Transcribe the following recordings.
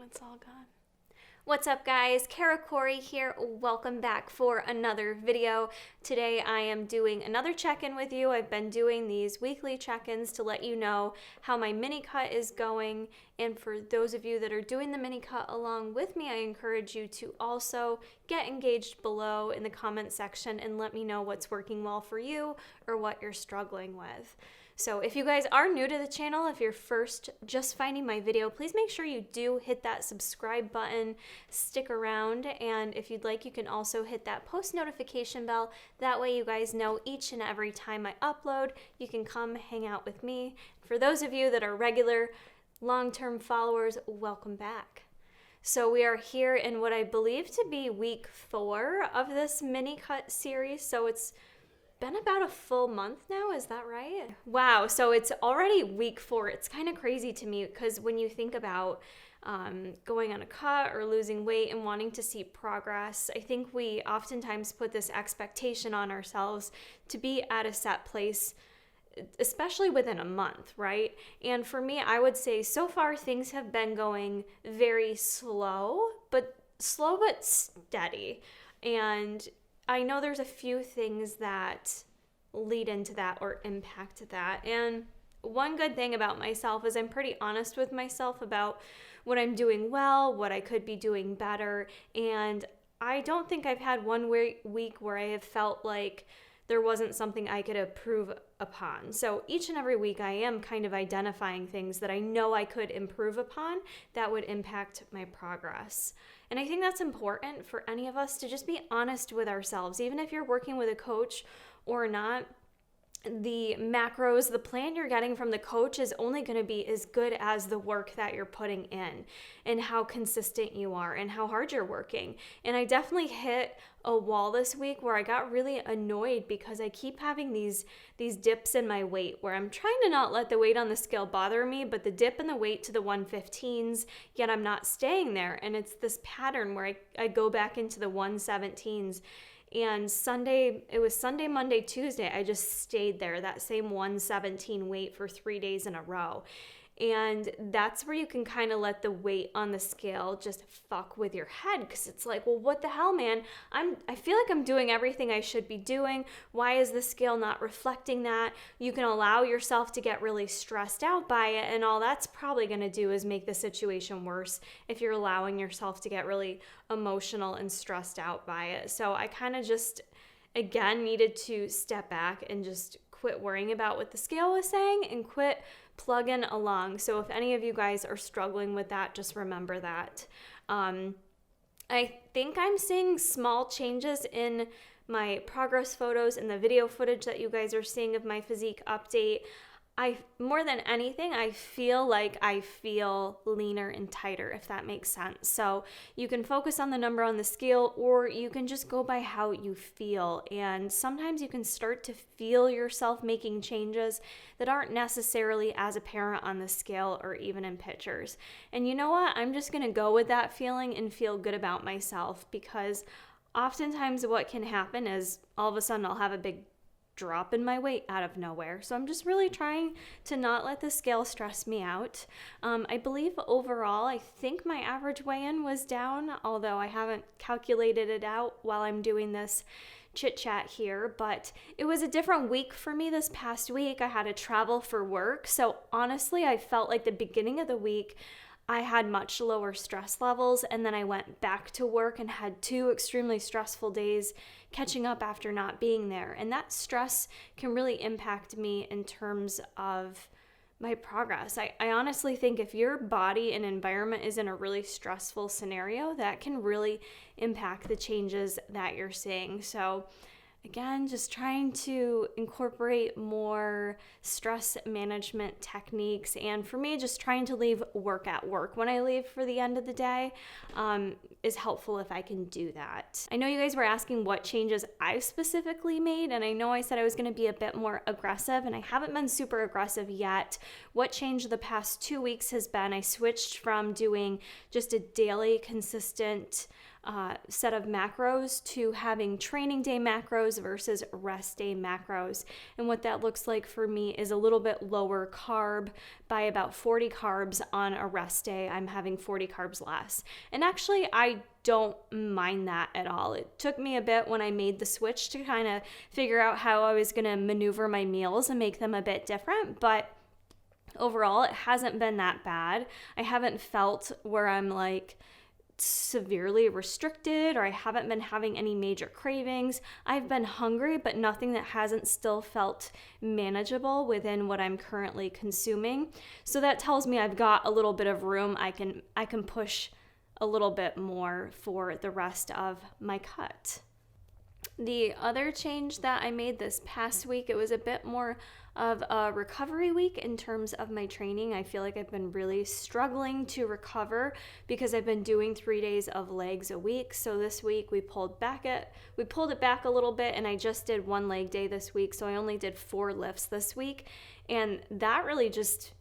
when it's all gone. What's up, guys? Kara Corey here. Welcome back for another video. Today I am doing another check-in with you. I've been doing these weekly check-ins to let you know how my mini cut is going. And for those of you that are doing the mini cut along with me, I encourage you to also get engaged below in the comment section and let me know what's working well for you or what you're struggling with. So if you guys are new to the channel, if you're first just finding my video, please make sure you do hit that subscribe button, stick around, and if you'd like, you can also hit that post notification bell. That way you guys know each and every time I upload, you can come hang out with me. For those of you that are regular, long-term followers, welcome back. So we are here in what I believe to be week 4 of this mini cut series, so it's been about a full month now, is that right? Wow, so it's already week 4. It's kind of crazy to me because when you think about going on a cut or losing weight and wanting to see progress, I think we oftentimes put this expectation on ourselves to be at a set place, especially within a month, right? And for me, I would say so far things have been going very slow but steady. And I know there's a few things that lead into that or impact that. And one good thing about myself is I'm pretty honest with myself about what I'm doing well, what I could be doing better. And I don't think I've had one week where I have felt like there wasn't something I could improve upon. So each and every week I am kind of identifying things that I know I could improve upon that would impact my progress. And I think that's important for any of us to just be honest with ourselves. Even if you're working with a coach or not, the macros, the plan you're getting from the coach is only going to be as good as the work that you're putting in and how consistent you are and how hard you're working. And I definitely hit a wall this week where I got really annoyed because I keep having these dips in my weight where I'm trying to not let the weight on the scale bother me, but the dip in the weight to the 115s, yet I'm not staying there. And it's this pattern where I go back into the 117s. And it was Sunday, Monday, Tuesday, I just stayed there, that same 117 weight for 3 days in a row. And that's where you can kind of let the weight on the scale just fuck with your head, because it's like, well, what the hell, man? I feel like I'm doing everything I should be doing. Why is the scale not reflecting that? You can allow yourself to get really stressed out by it, and all that's probably going to do is make the situation worse if you're allowing yourself to get really emotional and stressed out by it. So I kind of just, again, needed to step back and just quit worrying about what the scale was saying and quit plugging along. So if any of you guys are struggling with that, just remember that. I think I'm seeing small changes in my progress photos and the video footage that you guys are seeing of my physique update. More than anything, I feel like I feel leaner and tighter, if that makes sense. So you can focus on the number on the scale, or you can just go by how you feel. And sometimes you can start to feel yourself making changes that aren't necessarily as apparent on the scale or even in pictures. And you know what? I'm just going to go with that feeling and feel good about myself, because oftentimes what can happen is all of a sudden I'll have a big drop in my weight out of nowhere. So I'm just really trying to not let the scale stress me out. I believe overall, I think my average weigh-in was down, although I haven't calculated it out while I'm doing this chit chat here, but it was a different week for me this past week. I had to travel for work. So honestly, I felt like the beginning of the week I had much lower stress levels, and then I went back to work and had 2 extremely stressful days catching up after not being there. And that stress can really impact me in terms of my progress. I honestly think if your body and environment is in a really stressful scenario, that can really impact the changes that you're seeing. So again, just trying to incorporate more stress management techniques. And for me, just trying to leave work at work when I leave for the end of the day is helpful if I can do that. I know you guys were asking what changes I've specifically made, and I know I said I was going to be a bit more aggressive, and I haven't been super aggressive yet. What changed the past 2 weeks has been I switched from doing just a daily consistent set of macros to having training day macros versus rest day macros. And what that looks like for me is a little bit lower carb by about 40 carbs on a rest day. I'm having 40 carbs less. And actually, I don't mind that at all. It took me a bit when I made the switch to kind of figure out how I was going to maneuver my meals and make them a bit different, but overall, it hasn't been that bad. I haven't felt where I'm like severely restricted, or I haven't been having any major cravings. I've been hungry, but nothing that hasn't still felt manageable within what I'm currently consuming. So that tells me I've got a little bit of room. I can push a little bit more for the rest of my cut. The other change that I made this past week, it was a bit more of a recovery week in terms of my training. I feel like I've been really struggling to recover because I've been doing 3 days of legs a week. So this week we pulled it back a little bit, and I just did 1 leg day this week. So I only did 4 lifts this week, and that really just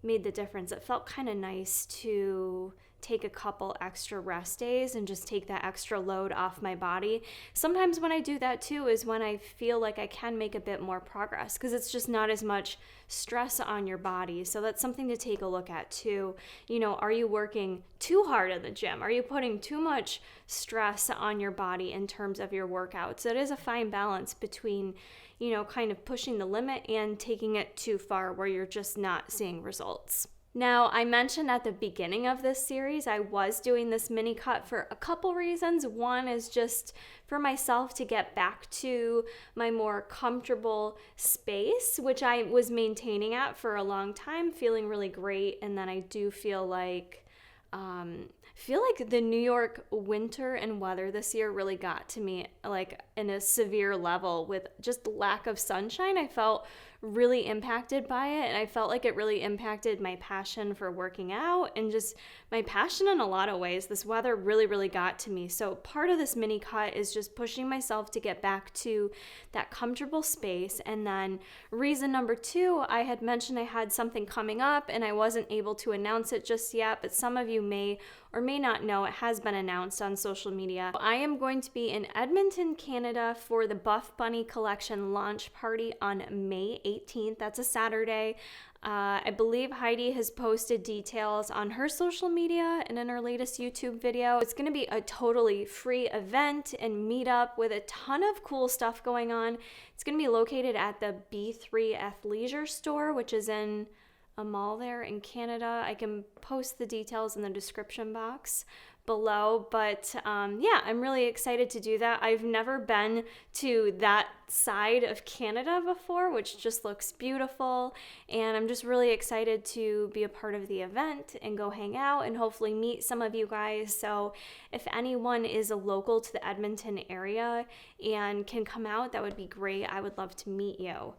made the difference. It felt kind of nice to take a couple extra rest days and just take that extra load off my body. Sometimes when I do that too is when I feel like I can make a bit more progress, because it's just not as much stress on your body. So that's something to take a look at too. You know, are you working too hard at the gym? Are you putting too much stress on your body in terms of your workouts? It is a fine balance between, you know, kind of pushing the limit and taking it too far where you're just not seeing results. Now, I mentioned at the beginning of this series, I was doing this mini cut for a couple reasons. One is just for myself to get back to my more comfortable space, which I was maintaining at for a long time, feeling really great. And then I do feel like the New York winter and weather this year really got to me, like in a severe level with just lack of sunshine. I felt really impacted by it, and I felt like it really impacted my passion for working out and just my passion in a lot of ways. This weather really got to me. So part of this mini cut is just pushing myself to get back to that comfortable space. And then reason number 2, I had mentioned I had something coming up and I wasn't able to announce it just yet, but some of you may or may not know it has been announced on social media. I am going to be in Edmonton, Canada for the Buff Bunny Collection launch party on May 18th. That's a Saturday. I believe Heidi has posted details on her social media and in her latest YouTube video. It's going to be a totally free event and meetup with a ton of cool stuff going on. It's going to be located at the B3 Athleisure store, which is in a mall there in Canada. I can post the details in the description box below, but yeah, I'm really excited to do that. I've never been to that side of Canada before, which just looks beautiful, and I'm just really excited to be a part of the event and go hang out and hopefully meet some of you guys. So if anyone is a local to the Edmonton area and can come out, that would be great. I would love to meet you.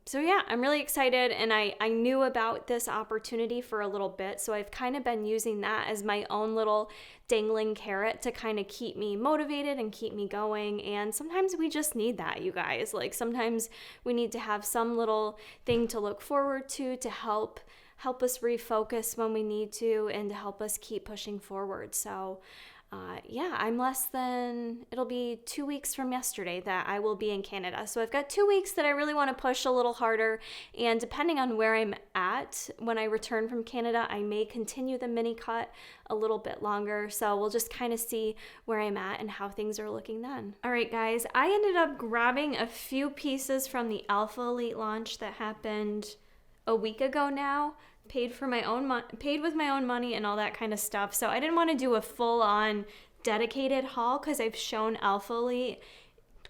So yeah, I'm really excited, and I knew about this opportunity for a little bit, so I've kind of been using that as my own little dangling carrot to kind of keep me motivated and keep me going. And sometimes we just need that, you guys. Like sometimes we need to have some little thing to look forward to help us refocus when we need to and to help us keep pushing forward. So yeah, it'll be 2 weeks from yesterday that I will be in Canada. So I've got 2 weeks that I really want to push a little harder. And depending on where I'm at when I return from Canada, I may continue the mini cut a little bit longer. So we'll just kind of see where I'm at and how things are looking then. All right, guys, I ended up grabbing a few pieces from the ALPHALETE launch that happened a week ago now. Paid with my own money and all that kind of stuff. So I didn't want to do a full-on dedicated haul because I've shown ALPHALETE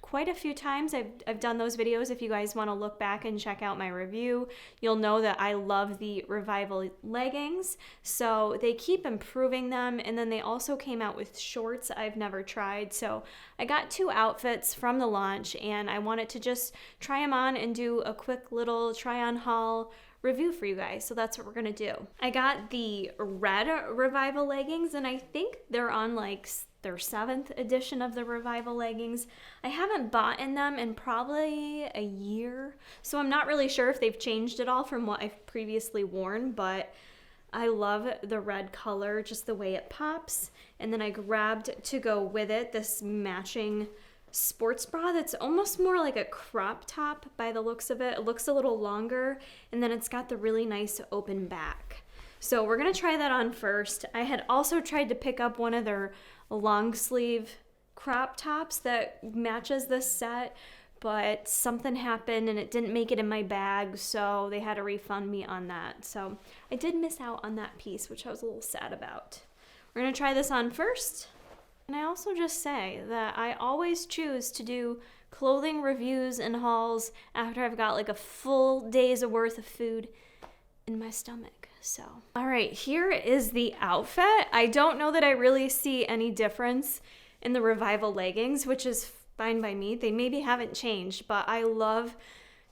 quite a few times. I've done those videos. If you guys want to look back and check out my review, you'll know that I love the Revival Leggings. So they keep improving them, and then they also came out with shorts I've never tried. So I got 2 outfits from the launch, and I wanted to just try them on and do a quick little try-on haul review for you guys. So that's what we're gonna do. I got the red Revival leggings, and I think they're on like their 7th edition of the Revival leggings. I haven't bought in them in probably a year, so I'm not really sure if they've changed at all from what I've previously worn, but I love the red color, just the way it pops. And then I grabbed to go with it this matching sports bra that's almost more like a crop top by the looks of it. It looks a little longer, and then it's got the really nice open back. So we're gonna try that on first. I had also tried to pick up one of their long sleeve crop tops that matches this set, but something happened and it didn't make it in my bag, so they had to refund me on that. So I did miss out on that piece, which I was a little sad about. We're gonna try this on first. And I also just say that I always choose to do clothing reviews and hauls after I've got like a full day's worth of food in my stomach. So, all right, here is the outfit. I don't know that I really see any difference in the Revival leggings, which is fine by me. They maybe haven't changed, but I love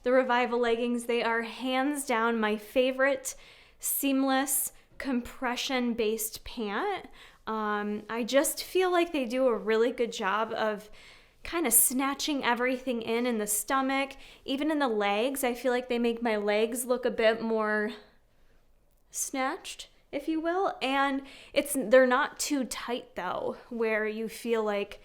the Revival leggings. They are hands down my favorite seamless compression-based pant. I just feel like they do a really good job of kind of snatching everything in the stomach, even in the legs. I feel like they make my legs look a bit more snatched, if you will. And they're not too tight though, where you feel like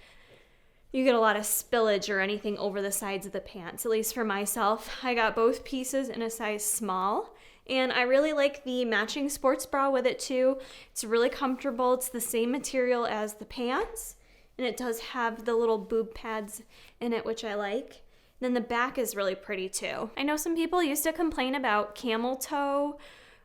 you get a lot of spillage or anything over the sides of the pants. At least for myself, I got both pieces in a size small. And I really like the matching sports bra with it too. It's really comfortable. It's the same material as the pants. And it does have the little boob pads in it, which I like. And then the back is really pretty too. I know some people used to complain about camel toe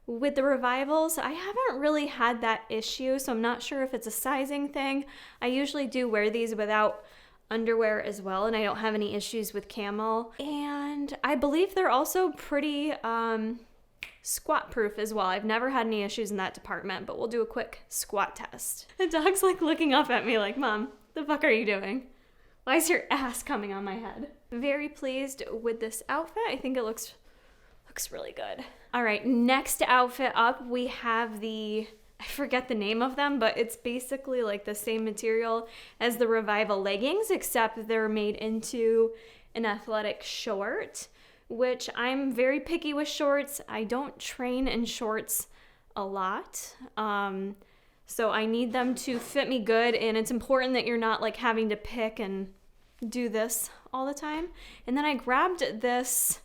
with the Revivals. I haven't really had that issue, so I'm not sure if it's a sizing thing. I usually do wear these without underwear as well, and I don't have any issues with camel. And I believe they're also pretty squat proof as well. I've never had any issues in that department, but we'll do a quick squat test. The dog's like looking up at me like, Mom, the fuck are you doing? Why is your ass coming on my head? Very pleased with this outfit. I think it looks really good. All right, next outfit up, we have I forget the name of them, but it's basically like the same material as the Revival leggings, except they're made into an athletic short, which I'm very picky with shorts. I don't train in shorts a lot. So I need them to fit me good, and it's important that you're not like having to pick and do this all the time. And then I grabbed this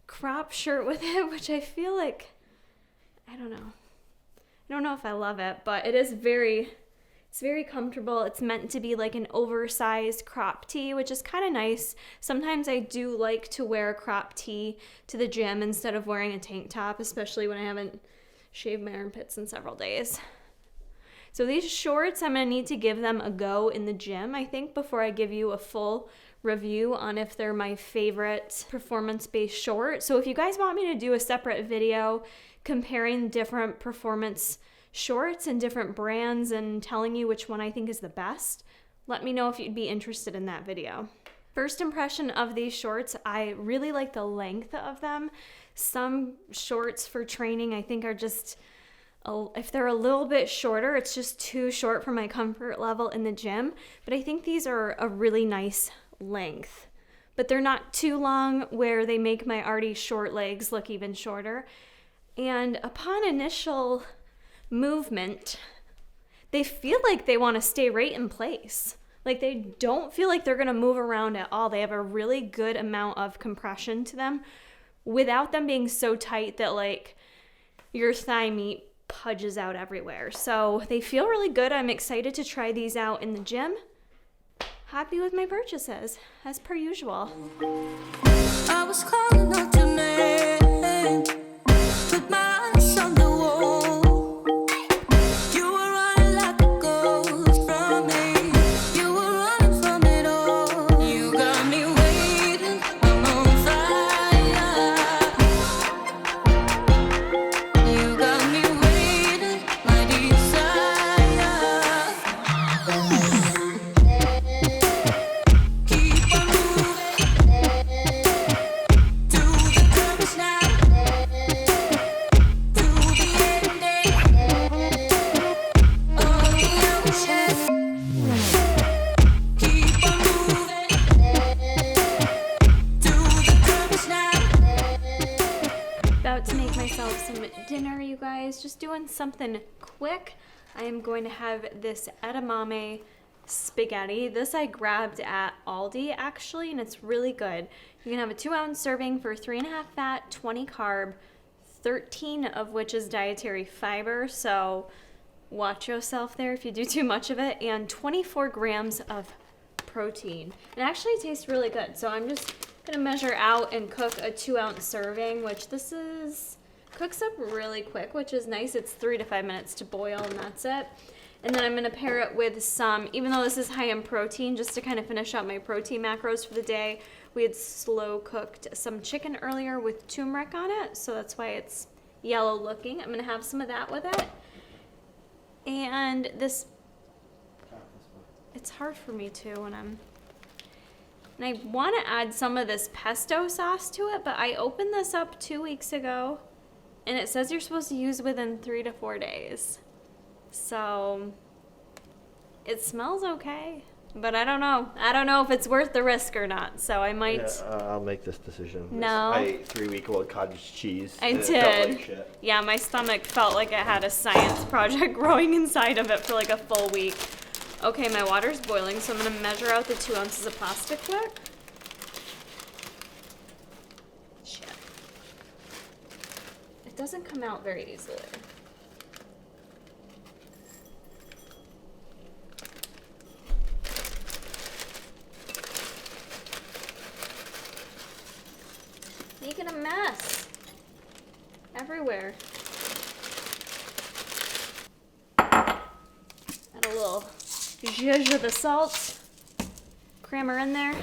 crop shirt with it, which I feel like, I don't know if I love it, but it's very comfortable. It's meant to be like an oversized crop tee, which is kind of nice. Sometimes I do like to wear a crop tee to the gym instead of wearing a tank top, especially when I haven't shaved my armpits in several days. So these shorts, I'm gonna need to give them a go in the gym, I think, before I give you a full review on if they're my favorite performance-based short. So if you guys want me to do a separate video comparing different performance shorts and different brands and telling you which one I think is the best, let me know if you'd be interested in that video. First impression of these shorts, I really like the length of them. Some shorts for training I think are just, if they're a little bit shorter, it's just too short for my comfort level in the gym. But I think these are a really nice length. But they're not too long where they make my already short legs look even shorter. And upon initial movement, they feel like they want to stay right in place. Like they don't feel like they're going to move around at all. They have a really good amount of compression to them without them being so tight that like your thigh meat pudges out everywhere. So they feel really good. I'm excited to try these out in the gym. Happy with my purchases, as per usual. I was calling out your name, put my eyes on the wall. You were running like a ghost from me. You were running from it all. You got me waiting, I'm on fire. You got me waiting, my desire. Keep on moving to the about to make myself some dinner, you guys. Just doing something quick. I am going to have this edamame spaghetti. This I grabbed at Aldi actually, and it's really good. You can have a 2-ounce serving for 3.5 fat, 20 carb, 13 of which is dietary fiber, so watch yourself there if you do too much of it, and 24 grams of protein. It actually tastes really good, so I'm just gonna measure out and cook a 2-ounce serving, which this is cooks up really quick, which is nice. It's 3 to 5 minutes to boil, and that's it. And then I'm gonna pair it with some, even though this is high in protein, just to kind of finish out my protein macros for the day, we had slow cooked some chicken earlier with turmeric on it, so that's why it's yellow looking. I'm gonna have some of that with it. And this, it's hard for me too when and I want to add some of this pesto sauce to it, but I opened this up 2 weeks ago and it says you're supposed to use within 3 to 4 days. So it smells okay, but I don't know. I don't know if it's worth the risk or not, so I might. Yeah, I'll make this decision. No. I ate 3-week-old cottage cheese. I and did. It felt like shit. Yeah, my stomach felt like it had a science project growing inside of it for like a full week. Okay, my water's boiling, so I'm gonna measure out the 2 ounces of pasta quick. Shit. It doesn't come out very easily. Making a mess everywhere. Add a little zhuzh of the salt. Cram her in there.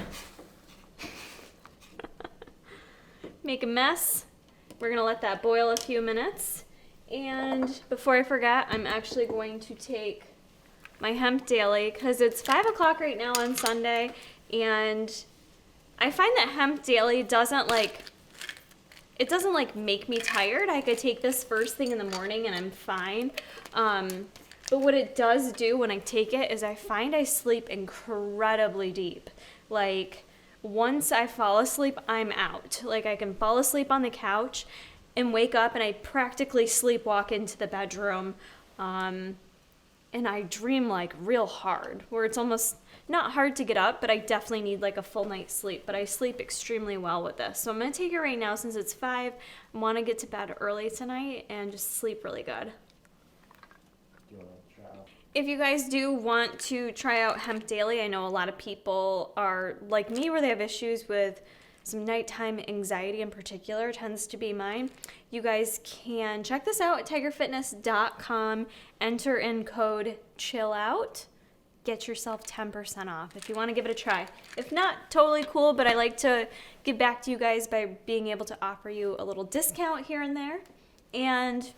Make a mess. We're gonna let that boil a few minutes. And before I forget, I'm actually going to take my hemp daily because it's 5 o'clock right now on Sunday, and I find that hemp daily doesn't like make me tired. I could take this first thing in the morning and I'm fine. But what it does do when I take it is I find I sleep incredibly deep. Like once I fall asleep, I'm out. Like I can fall asleep on the couch and wake up and I practically sleepwalk into the bedroom. And I dream like real hard, where it's almost not hard to get up, but I definitely need like a full night's sleep. But I sleep extremely well with this. So I'm gonna take it right now since it's 5. I wanna get to bed early tonight and just sleep really good. If you guys do want to try out hemp daily, I know a lot of people are like me where they have issues with some nighttime anxiety in particular, tends to be mine. You guys can check this out at tigerfitness.com, enter in code CHILLOUT, get yourself 10% off if you want to give it a try. If not, totally cool, but I like to give back to you guys by being able to offer you a little discount here and there. And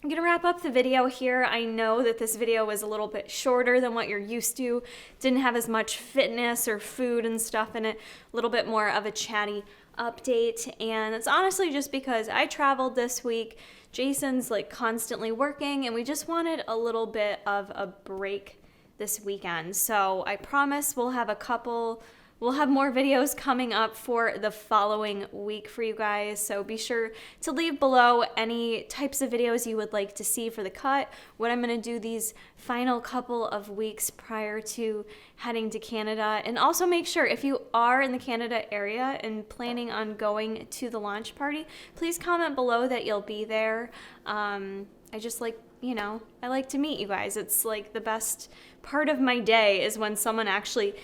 I'm going to wrap up the video here. I know that this video was a little bit shorter than what you're used to. Didn't have as much fitness or food and stuff in it. A little bit more of a chatty update. And it's honestly just because I traveled this week. Jason's like constantly working and we just wanted a little bit of a break this weekend. So I promise we'll have more videos coming up for the following week for you guys. So be sure to leave below any types of videos you would like to see for the cut, what I'm going to do these final couple of weeks prior to heading to Canada. And also make sure if you are in the Canada area and planning on going to the launch party, please comment below that you'll be there. I just like, I like to meet you guys. It's like the best part of my day is when someone actually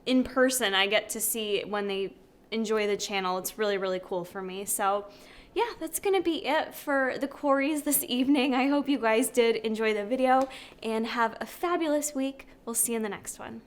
in person I get to see when they enjoy the channel. It's really, really cool for me. So yeah, that's gonna be it for the Corys this evening. I hope you guys did enjoy the video and have a fabulous week. We'll see you in the next one.